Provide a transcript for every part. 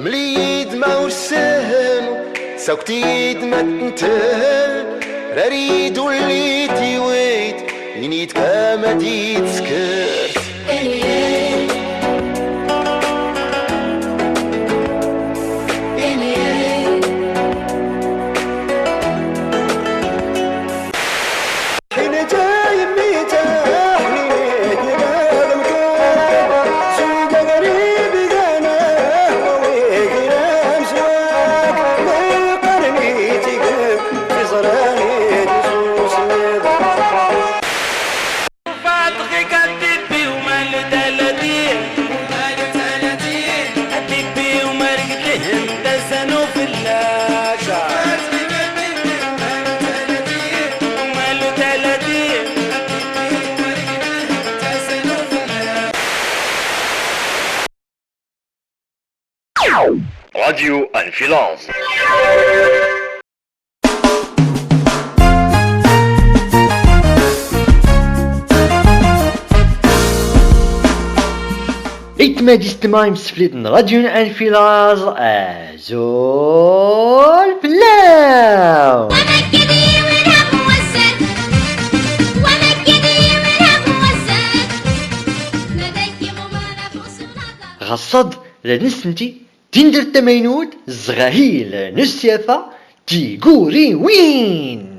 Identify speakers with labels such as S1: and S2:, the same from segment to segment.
S1: مليد ما وسهل ساكتيد ما تنتهل راريد وليتي ويت ينيد كما ديت سكرت
S2: راديو انفلونس.
S3: إتمادي استماعي مسفلين راديو انفلاز أزول بلاو غصد لنسنتي تندر تمينود زغاهيل نسيافة تيقوري وين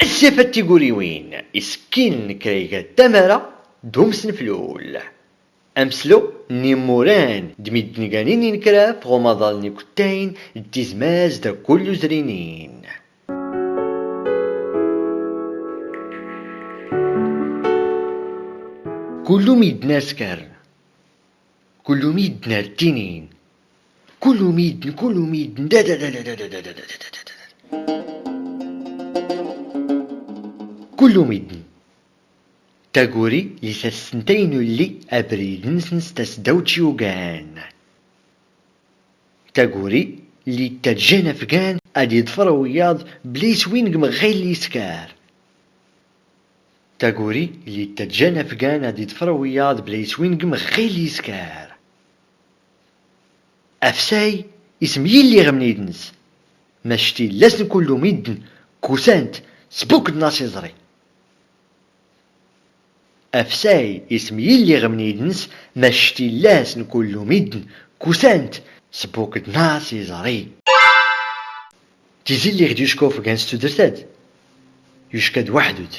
S3: السيافة تيقوري وين إسكين كريغة تمارة دوم سنفلول أمسلو نيموران دميد نيغانين نكراف غمضال نيكوتين التزماز دا كل زرينين كل ميد ناسكر كل ميد نارتينين كل ميد دا دا دا دا دا دا دا دا دا كل ميد تاغوري لسنتين اللي أبريد نسنس تسدوتشي وغان تاغوري اللي تجانا فغان أدي ضفرو وياض بليس وين غير سكار تاغوري اللي تجانا فغان أدي ضفرو وياض بليس وين غير سكار أفساي اسم يلي غمنيدنس ماشتي لسن كل ميدن كوسانت سبوك الناس يزري أفساي اسم يلي غمنيدنس ماشتي لسن كل ميدن كوسانت سبوك الناس يزري تيزي اللي غدي يشكوف كان ستودرتاد يشكد وحدود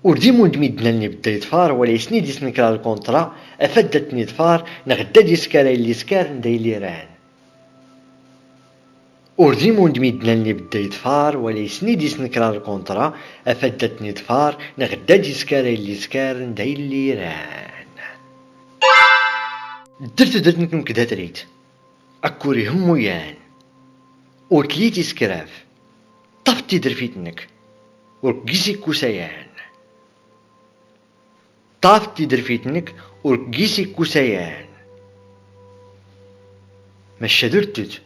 S3: ورديمون دميدنا اللي بدا يتفار ولا يسنيد يسنكرا الكونترا افدتني تفار نغدا ديسكارا اللي سكار ندايلي ران ورديمون دميدنا اللي بدا يتفار ولا يسنيد يسنكرا الكونترا افدتني تفار نغدا ديسكارا اللي سكار ندايلي ران درت نكون كدا تريد اكوري همويان وكليتي سكراف طفتي درفيتنك ورقيسي كوسيان طافتي درفيتنك ورقيسي كوسيان ماشا درتت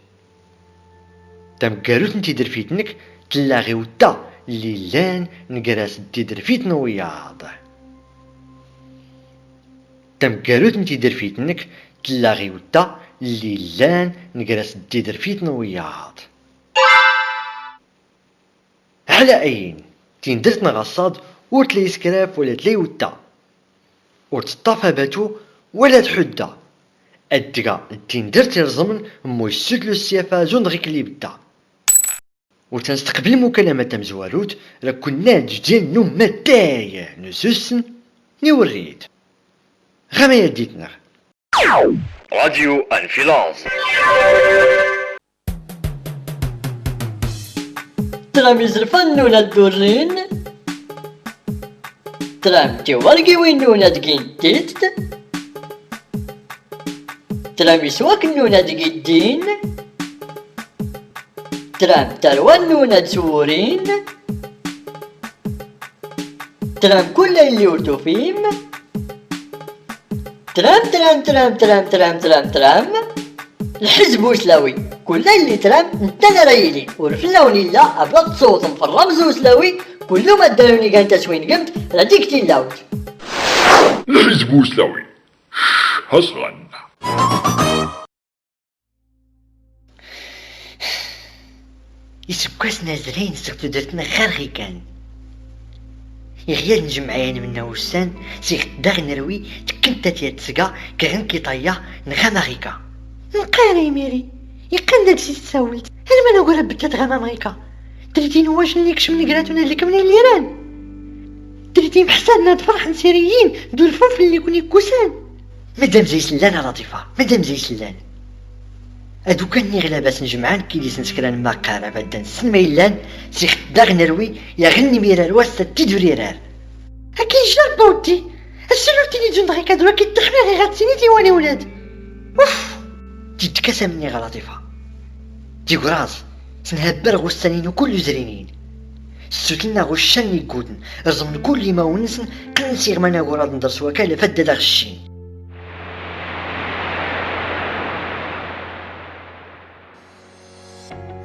S3: تمكاروت نتي درفيتنك تلاغي وتا اللي لان نقراس نتي درفيتنا وياض تمكاروت نتي درفيتنك تلاغي وتا اللي لان نقراس نتي درفيتنا وياض على أين تين درتنا غصاد ورتلي سكراف ولا تلي وتا ورتطافى باتو ولا تحدى الدقا تين درت رزمن مو يسدلو السيافة زون غيك اللي بدا وتنستقبل مكالمة مزواروت لكنا جدين نوم متاي نسوسن نوريد غما يديتنا
S2: راديو انفلونس.
S4: ترامز الفنونة الدورين ترامتي ورقي وينونا دقين تيت ترامي سواك نونا دقي الدين ترام تروانونا تسورين ترام كل اللي ورتوفيم ترام ترام ترام ترام ترام ترام ترام الحزب وسلاوي كل اللي ترام نتا رايلي ورفلاوني لا ابلط صوت في الرمز وسلاوي كل ما داروني كان تسوين قمت رديكتي اللاوت
S2: الحزب السوي حصرا.
S4: يسكسنا زرين سكتو درتنا خارغي كان يغيال نجمعين منا وسان سيخ داغ نروي تكنتا تيتسقا كغن كي طايا نغاماريكا نقاري ميري يقن داكسي تساولت انا ما نقول بتات غاماريكا درتي واش نيكش من قراتونا لك من اليران درتي محسادنا تفرح نسيريين دول الفوف اللي كوني كوسان مادام زي سلان لطيفة مادام زي سلان ادو كان نغلا باس نجمعان كي لي سنسكران ما قارا بعدا نسن ما يلان سيخ داغ نروي يا غني ميرار واستا تيدوريرار هاكي جلال بوتي السلوتي لي جون دغيكا درا كي تخمي غي غاتسيني تيواني ولاد اوف تيتكاسا مني غلطيفة تي كراز سنهبر غوستانين وكل زرينين سوتلنا غوشاني كودن رزمن كل ما ونسن قنسيغ مانا غوراد ندرس وكالة فدا داغ الشين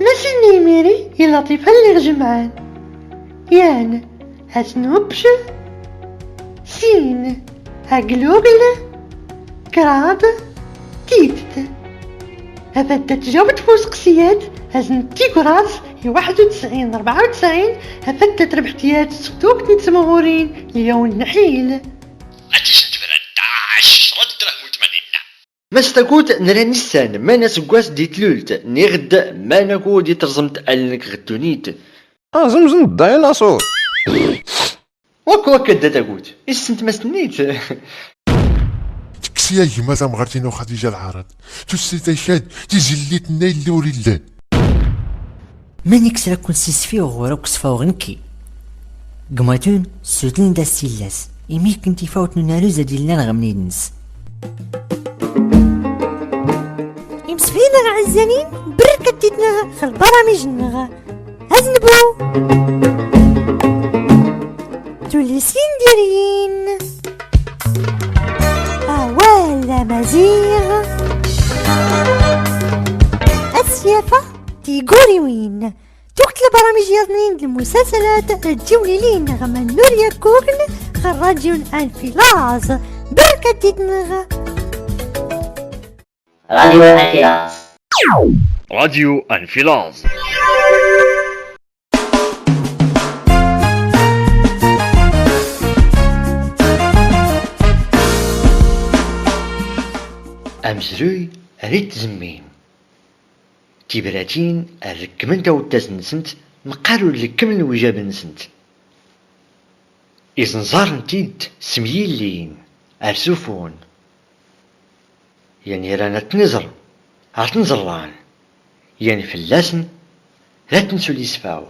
S4: نسني ميري يا لطيفة اللي غجمعان يان هسنوبش سين هقلوغل كراب تيتت هفدا تجاوبت فوسقسيات هزن تيكوراس هي 91 94 هفدا تربحتيات سكتوك نتسمغورين اليوم نحيل
S2: عتيش نتبرد 10 دراهم و80.
S3: ما استكوت نرى نسان ما نسقواس دي تلولت نغد ما نكو دي ترزمت ألنك غدونيت
S5: زمزم الديناصور.
S3: وكا دا تاكوت إسنت ما سنيت
S6: تكسيا يما تمغرتين وخديجة العرض تسي تشاد تزليت نايل وريلان
S7: مانيك سراكون سيسفي وغوراك سفاو غنكي قماتون سوتلين دا السيلاس يميك كنتي فاوت ناروزا ديالنا غمنيدنس يمسفينا غعزانين بركة تيتنا في البرامج نغا هزنبو توليسين ديرين أولا مزيغ السيافة تيقوري وين توقت البرامج يضنين المسلسلات الجوليلين غما نوريا كوغن خراجيو انفلاز بركة تيتنغ
S4: راديو انفلاز
S2: راديو انفلاز.
S3: أمزروي ريت زمين تيبراتين الركمن تاوداس نسنت مقالو لكم الوجاب نسنت إزنزار نتيد سميلين أرسوفون يعني رانا تنزر عتنزران يعني فلاسن لا تنسوا لي سفاو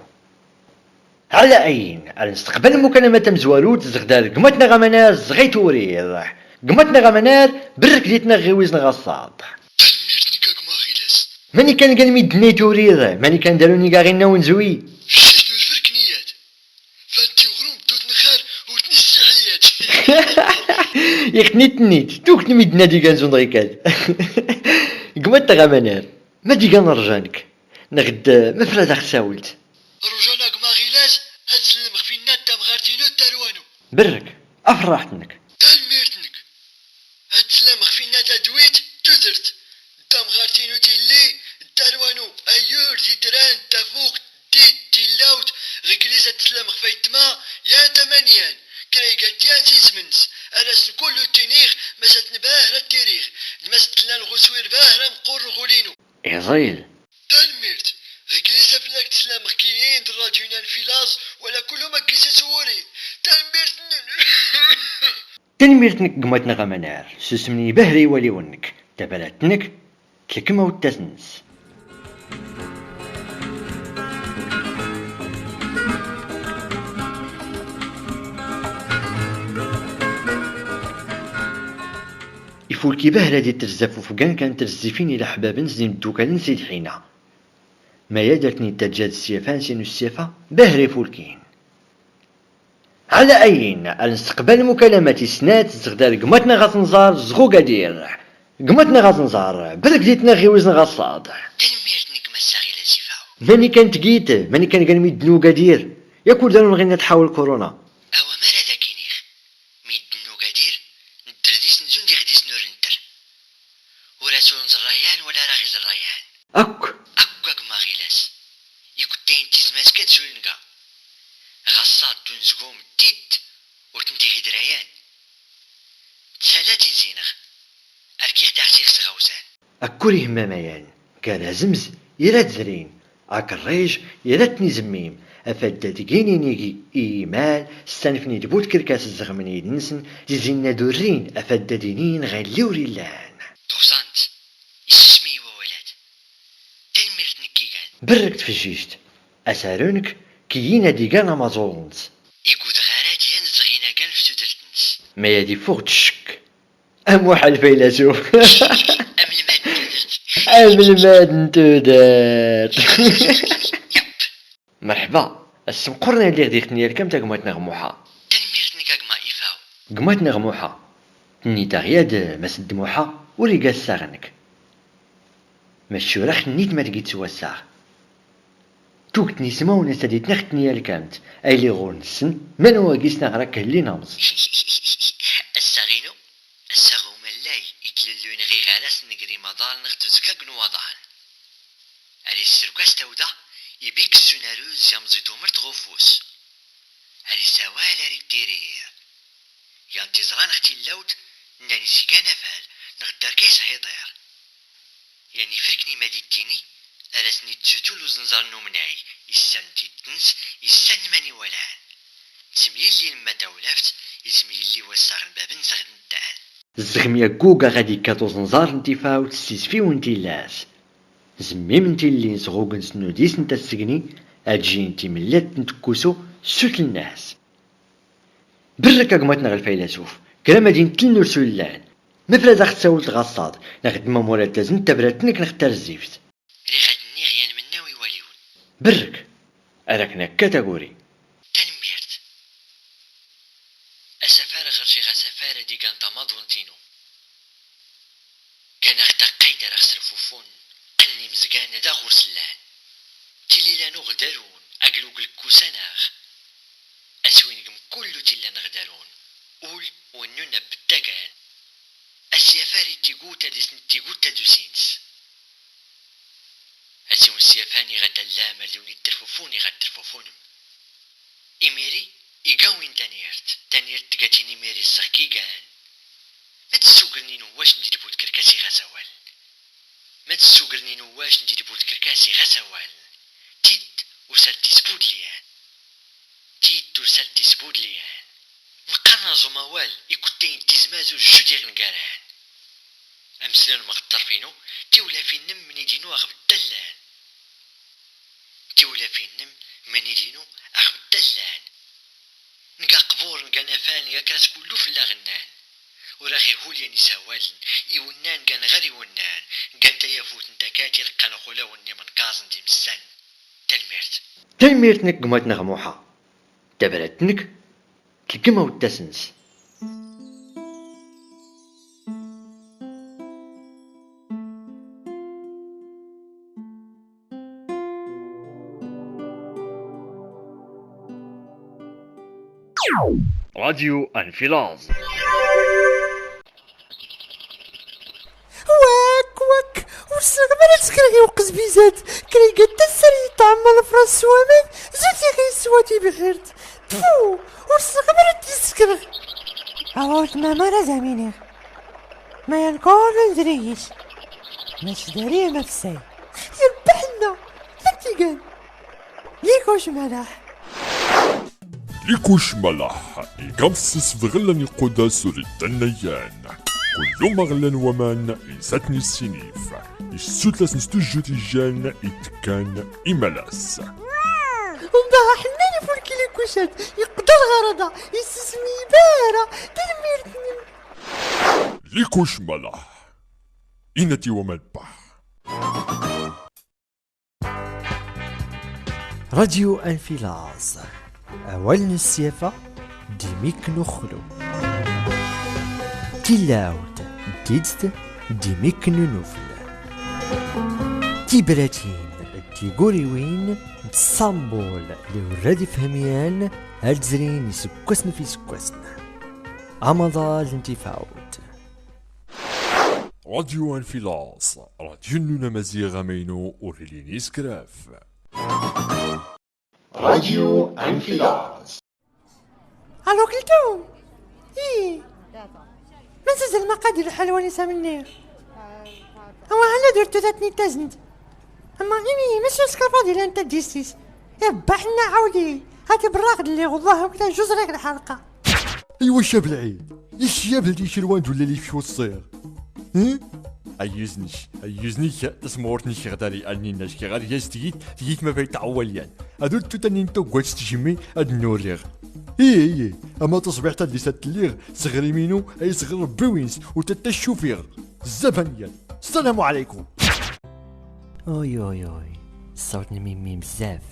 S3: على أين على نستقبل مكالمة مزوالوت زغدار قمتنا غمنار زغيتو ريض قمتنا غمنار برك ديتنا غيوزنا غصاد
S1: تنميرتني كاك ما غيلاس
S3: ماني كان قال ميدني توريض ماني كان داروني كاغينا ونزوي
S1: شنو الفركنيات فانتي وغروم دوت نخار وتني السيحيات
S3: يخنيت توك نميدنا دي كان زندريكات قمتنا غمنار ما دي كان رجانك نغد مفرد خساولت
S1: رجاناك ما غيلاس هاد سلم خفينا تام غارتينو تالوانو
S3: برك أفرحتنك
S1: تنميرتنك هاد سلم خفينا تدويت تدرت تام غارتينو تيلي تالوانو ايور زيتران تفوق ديت تيلاوت غكليسة تسلم خفيتما يا تمانيان كريقاتيان سيسمنس ألاس كل التنيخ مسات نباهرة التاريخ المست لنا الغسوير باهرة مقور غولينو
S3: إيزايل
S1: تنميرت غكليسة فلاك تسلم خكيين الراديونا الفيلاز ولا كل ما كيسة سوري تنميرت
S3: تنميرتنك قمتنا غمنار سسمني بهري ولي ونك تبلتنك تلكما والتسنس يفولكي بهرة دي ترزف وفقان كان ترزفيني لحباب نزين الدوكال نسيد حينا ما يدرتني تجاد السيفان سينو السيفا بهري فولكين على أين الاستقبال مكالمة سنات زغدار قمتنا غاصنزار زغو قدير قمتنا غاصنزار بلك ديتنا غيوزنا غاصاد
S1: تنميرتنك مساغي لازفاو
S3: ماني كان تقيت ماني كان قال ميدنو قدير ياكل دارون غينا تحاول كورونا
S1: أو مرة ذاكينيخ ميدنو قادير ندرديس نزون دي غديس نورنتر ولا سونز الريان ولا راغيز الريان
S3: أك
S1: أكاك ما غيلاس يكتين تيزماس كاد سولنقا غصات تنزقوم تيت ورتنتي غدريان تسالاتي زينغ أركيخ تحسيخ سغوزان
S3: أكوري هماميان كان زمز يراد زرين أكريج يراتني زميم أفددقيني نيجي إيمال ستانفني دبوت كركاس الزغمني ننسن جزينا دورين أفددينين غيليوري اللان
S1: توصانت اسمي وولد تلميرت نكيغان
S3: بركت فجيشت أسارونك كيينا ديغان أمازونز
S1: يقود غارات ينزغينا كان في تدرتنس
S3: ما يدي فوق الشك أموح الفيلسوف
S1: أم المال تدرت
S3: أمل ما نتودات
S1: يب
S3: مرحبا السم قرنا اللي غديتني الكم تا قمات نغموحا
S1: تلميرت نكاك ما إفاو
S3: قمات نغموحا ني تغياد ما سدموحا وريقا ساغنك مشورخ نيت ما تقيت سوا الساغ توكت نسمع ونسديت نختني الكامت اي لي غور نسن من هو قيسنا غراك اللي نامز
S1: الساغينو الساغو ملاي يتللون غي غالاس نقري مضال نختو زكاك نوضعان أري السركاس تودا يبيك السوناروز يمزيتو مرت غفوس أري سوال أري التيرير ينتظران اختي اللوت ناني سيكان فال نغدر كيس حيطير يعني فركني مديتيني أرسني تشتول وزنزار نومناي يسان تيتنس يسان ماني ولان سمي اللي لما تولفت يسمي اللي وساغ الباب نسغد نتاعن
S3: الزغمية كوكا غادي كاتو زنزار نتي فاو تسيسفي ونتي لاس زميم نتي اللي نسغوك نسنو ديس نتا السقني اجي نتي ملات نتكوسو سوت الناس برك قمتنا الفيلسوف كلام مدين تلنو سولان مفرد اخت ساولت غصاد ناخد ما مورا تازن تبراتنك نختار الزيفت
S1: ري غادني غيان مناوي واليون
S3: برك اراكنا كاتاغوري
S1: تنميرت السفارة غرجي غا سفارة دي كان تماضونتينو كان اختا قيدر اخسر فوفون قلني مزقانة دا غرسلان تيلي لانو غدارون اقلوق الكوساناغ اسوينكم كلو تيلا نغدارون قول ونونا بالتاقان السيافاري تيقوتا ديس نتيقوتا دوسينس اسيون السيافاني غتلام اللوني الترفوفوني غترفوفونم إميري إيقاوين تانيرت تقاتيني ميري السخكيقان ما تسوقرني نواش ندير بوت كركاسي غسوال ما تسوقرني نواش ندير بوت كركاسي غسوال تيت وسالتي سبود ليان تيت وسالتي سبود ليان مقرنا زموال يكتين تزمازو جودي غنقاران أمسلان مغطر فينو تيولا في النم من يدينو أغب الدلان تيولا في النم من يدينو أغب الدلان نقا قبور نقا نفان نقا كراس كلو في اللاغنان وراغي هوليا نساوالن يونان كان غير يونان كان تيافوت نتا كاتير كان خولا وني من كازن دي مسان تلميرت
S3: تلميرتنك قمتنا غموحا تبراتنك تلقما والتسنس
S2: راديو انفلاز.
S7: واك والصغبرة تكرهي وقز بيزات كري قد السري تعمل فرنس وامن زوتي غي سواتي بغيرت تفو والصغبرة تسكره عوض ما مرة زمينير ما ينقول ندريش ماش داري نفسي يربحنا لنتيقان ليكوش ملاح
S6: ليكوش ملاح يقمصص بغلن يقودا سوري الدنيان كل مغلن ومان يساتني السنيف يسوتلاس نستوجو تيجان يتكان إمالاس
S7: ومباها حناني فولكي ليكوشات يقدر غرضا يسسمي بارا تلميرتني
S6: ليكوش ملاح إنتي ومان بح
S7: راديو انفلاز أول نسيفة ديميك نخلو تلاوت ديدت ديميك نوفل تيبراتين تيقوريوين تسامبول لوراد فهميان الجزرين يسكسن في سكسن أمضى الانتفاوت.
S6: راديو انفلاس، راديو نمازيغ مينو أوريليني سكراف.
S3: راديو انفلاس.
S4: الو كلتو ايه ما زال المقادير الحلواني سامنير اما هلا درتو ذاتني تزند اما اني مسيو سكافا ديال انت ديستيس يا بحنا عاودي هاتي بالراغد اللي والله وكذا جوز ريق الحلقه.
S6: ايوا الشاب العيد، الشاب اللي شروان ولا اللي في الصير، ها؟ عيزني تسمورتني شغدالي اني ناس كي غادي تجيت ما بيت عواليان هادو تاني نتو كواتش تجمي هاد النوريغ. ايه اما تصبح تا اللي ساتليغ صغري مينو اي صغر بوينس وتتا الشوفيغ الزبانيان. السلام عليكم.
S7: اوي اوي اوي الصوت ميمي بزاف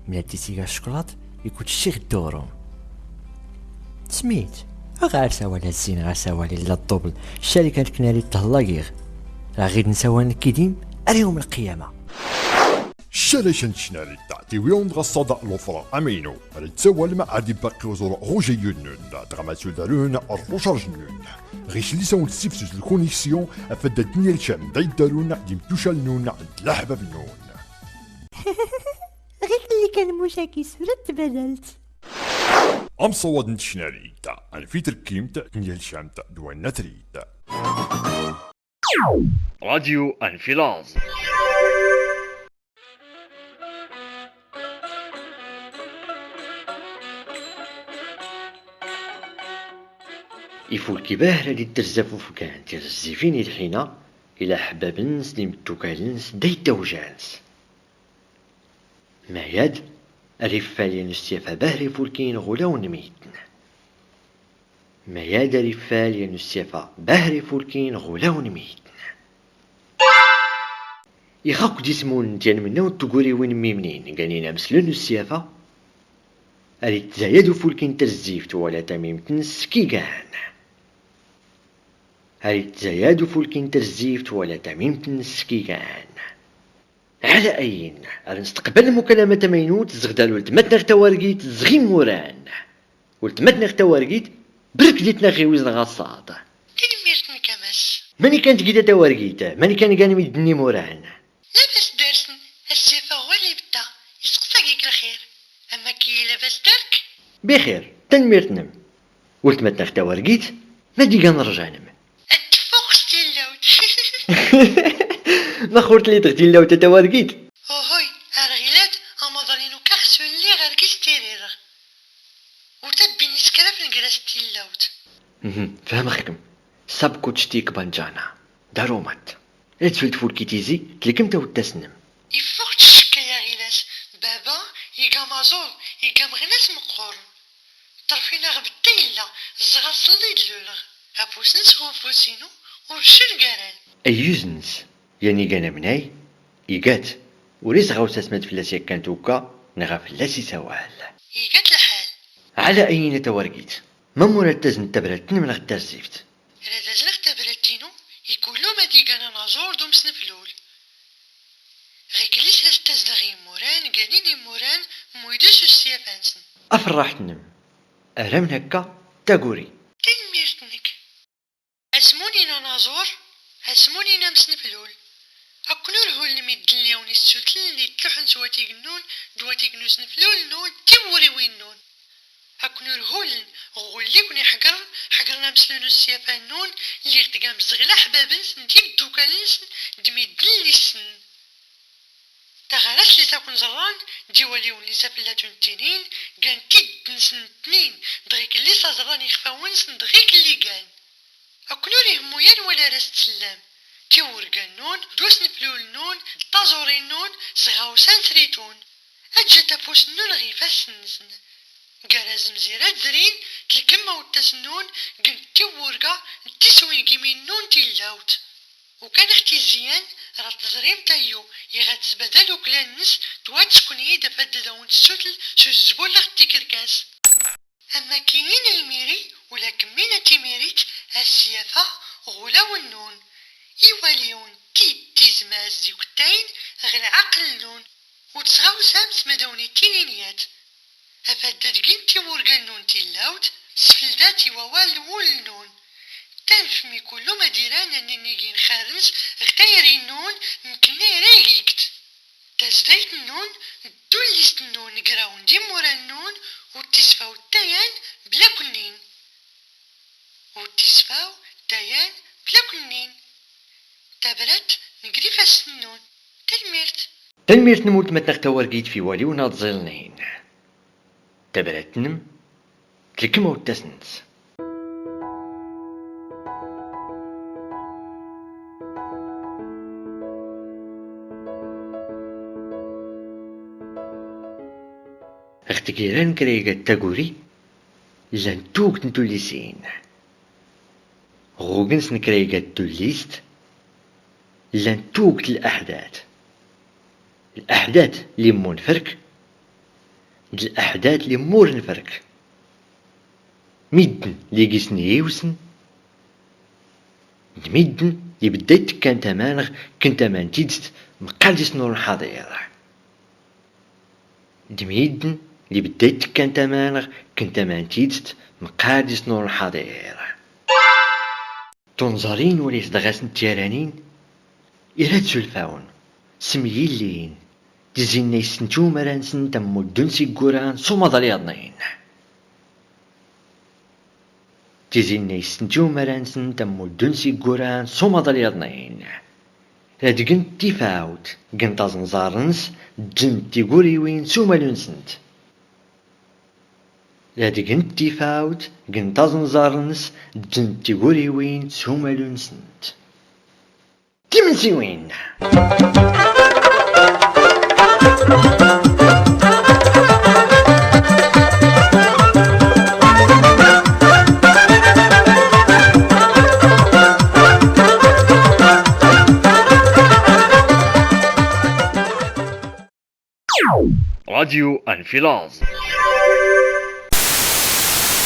S7: ملا تيسيغا الشكلاط يكون شي غدورو سميت غير سوا لا الزين غير سوا لا الطوبل الشركة كناري تهلاقيغ راه غير نساوا نكيدين اليوم القيامة.
S6: شالاشن شناري تعطي ويوم غصادا لوفرا امينو رتسوى لما عادي باقي وزور روجي يونون دغما سودالون الروشارج نون غيش اللي ساون تسيبسوس الكونيكسيون افدا الدنيا الشام داي دارون ديم توشال نون الحباب نون.
S4: غير اللي كان مشاكي سورة تبدلت.
S6: ام صواد نتشناري تا انا في تركيم تا دنيا الشام تا دوان تريد.
S2: راديو انفلاز.
S3: يفول كباه لدي ترزفو فكان ترزفيني الحين إلى حبابنس لمتوكالنس داي توجانس ما يد أريفالي نستيفا بهري فولكين غلاو نميتن ما يد أريفالي نستيفا بهري فولكين غلاو نميتن يخاك ديسمون ديال منا تقولي وين ميمنين قانينا مسلون السيافة أريد تزايدو فولكين ترزيفت ولا تميمتن سكيقان أريد تزايدو فولكين ترزيفت ولا تميمتن سكيقان على أين نستقبل مكالمة مينوت زغدال ولتمتنا غتاورقيت زغيم موران ولتمتنا غتاورقيت بركدتنا غي وزن غصاد
S4: تدميرتني كمس
S3: ماني كانت قيدة تاورقيت ماني كان قاني ميدني موران
S4: لاباس دارسن السيفة هو اللي بدا يسقفاكيك الخير اما كي لاباس دارك
S3: بخير تنميرتنم ولتمتنا غتاورقيت ما ديقا نرجع نم
S4: التفوق ستيلاوت.
S3: ما خورت لي تغتي لو تتاورقيت
S4: اوهوي ارغيلات اما ظنينو كاخسو اللي غاركيس تيريرغ وتبيني سكراف نقراس تيلاوت.
S3: فهمخكم سابكو تشتيك بانجانا دارومات اتفلت فولكي تيزي تلكمت وتسنم
S4: يفوق تشكا يا غيلاس بابا يقا مازور يقا مغناس مقور طرفينا غبتيلا الزغا صلي دلولغ ابوس نسخو فوسينو ورشل قران
S3: أيوزنس يعني كان مناي إيقات وليس غاوس اسمت فلاسي كانت وكا نغا فلاسي سوال
S4: يقات الحال
S3: على أين تورقيت ما مرتز نتبرت من غدا زيفت
S4: هذا زلق تبرتينو يقولو ما ديقانا نازور دوم سنفلول غيك ليس لاستزلغي موران قانيني موران مويدوش السيافانسن
S3: أفرحتنم أرمن هكا تاقوري
S4: تنميرتنك اسموني نازور اسموني نمسنفلول أكنور هو اللي ميدلني وني السوتل اللي تلوحن سواتي جنون دواتي جنو سنفلول نون تيموري وين نون أكنور هولن غولي وني حقرنا مسلونو السيافان نون اللي اختقام زغلا حبابنس نديم دوكالنس دميدلني السن تغارس لي تاكون زران ديوالي ولي سافلاتون تنين كان تيد نسن تنين دغيك اللي صازران يخفاونس دغيك اللي كان أكنوري همويان ولا راس تسلام تيورقان نون دوس نفلول نون طازوري نون صغاوسان ثريتون أجا تفوس نون غيفاس نسن قراز مزيرات زرين تلكما وتسنون قنت تيورقا تسوين كيمين نون تيلاوت وكان اختي زيان راه تزريم تايو يغات تبدل وكلان نس توات تكون يدا فددا ونتسوتل سو الزبون لغتي كركاس اما كاينين الميري ولا كمينة تيميريت السيافة غولا والنون يواليون تيزماز ديوكتاين غير عقل نون وتصغاو سامس مدوني تينينيات افاد دقين تيمورغان نون تيلاوت سفلداتي ووال ولنون تنفمي كل مديران نيجي نخارنس غتايري النون نكنا رايكت تزديت النون دوليست النون قراون دي مورا النون وتسفاو التايان بلا كنين وتسفاو تايان بلا كنين تبرت نقري فاس النون تلميرت
S3: تنميرت نموت متنغتا ورقيت في والي وناض زيلنين تبرت نم تلكما وتسنس اختكيران كريغا تاغوري لان توك نتوليسين غوغنس نكريغا توليست لان توك الأحداث اللي مون فرك الأحداث اللي مور نفرك ميدن اللي قيسني يوسن ميدن اللي بديت كان تمانغ كنت مان تيدست مقالدس نور حاضر دميدن اللي بديت كان تمانغ كنت مان تيدست مقالدس نور حاضر تنظرين وليس دغاسن تيرانين إراد سلفاون سميلين تزيني سنتو مرانسن تمو الدنسي قران سوما ضليضنين تزيني سنتو مرانسن تمو الدنسي قران سوما ضليضنين هاد قنت تفاوت قنت زنزارنس جنت تيقوري وين سوما لنسنت هاد قنت تفاوت قنت زنزارنس جنت تيقوري وين سوما لنسنت تمنسي وين
S2: راديو انفلاز.